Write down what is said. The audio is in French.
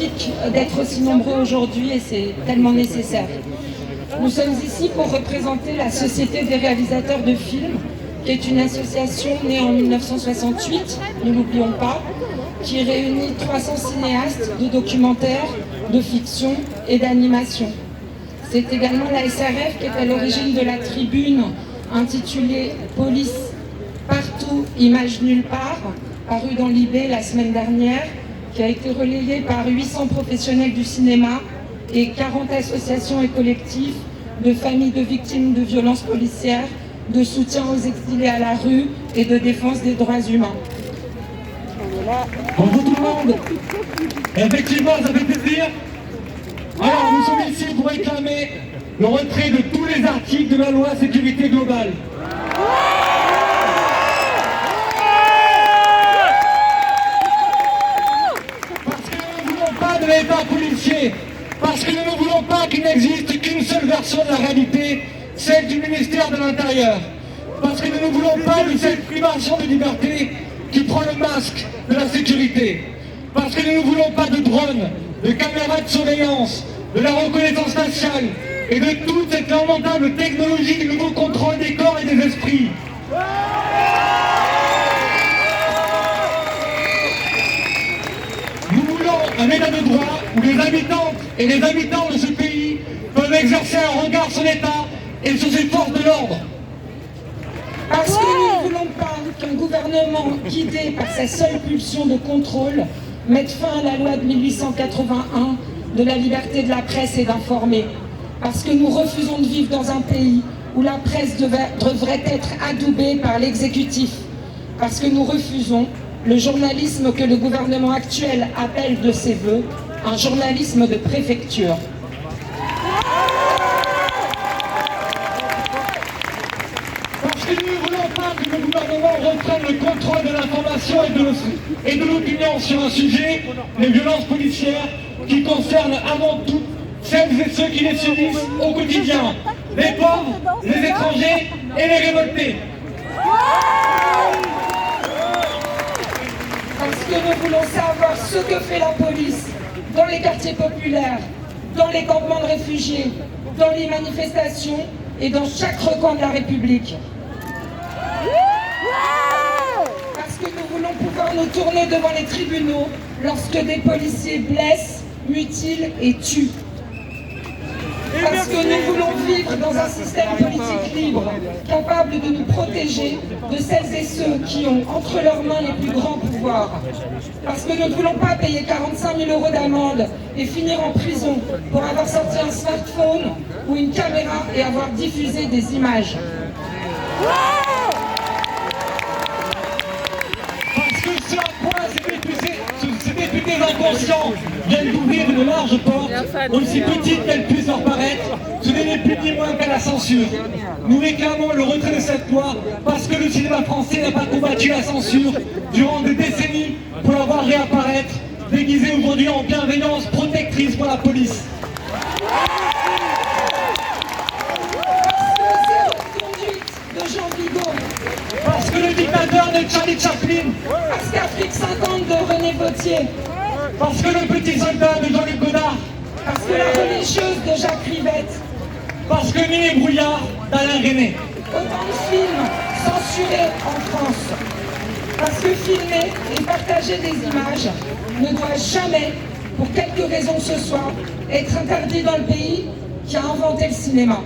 magnifique d'être aussi nombreux aujourd'hui et c'est tellement nécessaire. Nous sommes ici pour représenter la Société des réalisateurs de films, qui est une association née en 1968, ne l'oublions pas, qui réunit 300 cinéastes de documentaires, de fiction et d'animation. C'est également la SRF qui est à l'origine de la tribune intitulée « Police partout, images nulle part », parue dans Libé la semaine dernière, qui a été relayée par 800 professionnels du cinéma et 40 associations et collectifs de familles de victimes de violences policières, de soutien aux exilés à la rue et de défense des droits humains. Bonjour tout le monde. Effectivement, ça fait plaisir. Alors, nous sommes ici pour réclamer le retrait de tous les articles de la loi sécurité globale. Parce que nous ne voulons pas de l'État policier. Parce que nous ne voulons pas qu'il n'existe qu'une seule version de la réalité, celle du ministère de l'Intérieur. Parce que nous ne voulons pas de cette privation de liberté qui prend le masque de la sécurité. Parce que nous ne voulons pas de drones, de caméras de surveillance, de la reconnaissance faciale et de toute cette lamentable technologie du nouveau contrôle des corps et des esprits. Nous voulons un état de droit où les habitantes et les habitants de ce pays peuvent exercer un regard sur l'État et sur ses forces de l'ordre. Parce que nous ne voulons pas qu'un gouvernement guidé par sa seule pulsion de contrôle mette fin à la loi de 1881 de la liberté de la presse et d'informer. Parce que nous refusons de vivre dans un pays où la presse devrait être adoubée par l'exécutif. Parce que nous refusons le journalisme que le gouvernement actuel appelle de ses voeux un journalisme de préfecture. Parce que nous ne voulons pas que le gouvernement reprenne le contrôle de l'information et de l'opinion sur un sujet, les violences policières, qui concernent avant tout celles et ceux qui les subissent au quotidien, les pauvres, les étrangers et les révoltés. Parce que nous voulons savoir ce que fait la police dans les quartiers populaires, dans les campements de réfugiés, dans les manifestations et dans chaque recoin de la République. Parce que nous voulons pouvoir nous tourner devant les tribunaux lorsque des policiers blessent, mutilent et tuent. Parce que nous voulons vivre dans un système politique libre, capable de nous protéger de celles et ceux qui ont entre leurs mains les plus grands pouvoirs. Parce que nous ne voulons pas payer 45 000 € d'amende et finir en prison pour avoir sorti un smartphone ou une caméra et avoir diffusé des images. Parce que ce à quoi ces députés inconscients viennent d'ouvrir une large porte, aussi petite qu'elle puisse leur paraître, ce n'est ni plus ni moins qu'à la censure. Nous réclamons le retrait de cette loi parce que le cinéma français n'a pas combattu la censure durant des décennies pour la voir réapparaître, déguisée aujourd'hui en bienveillance protectrice pour la police. De Jean Vigo, Parce que le dictateur de Charlie Chaplin, parce qu'Afrique 50 de René Vauthier, parce que le petit soldat de Jean-Luc Godard, parce que la religieuse de Jacques Rivette, parce que Nuit et brouillard d'Alain Resnais. autant de films censurés en France. Parce que filmer et partager des images ne doit jamais, pour quelque raison que ce soit, être interdit dans le pays qui a inventé le cinéma.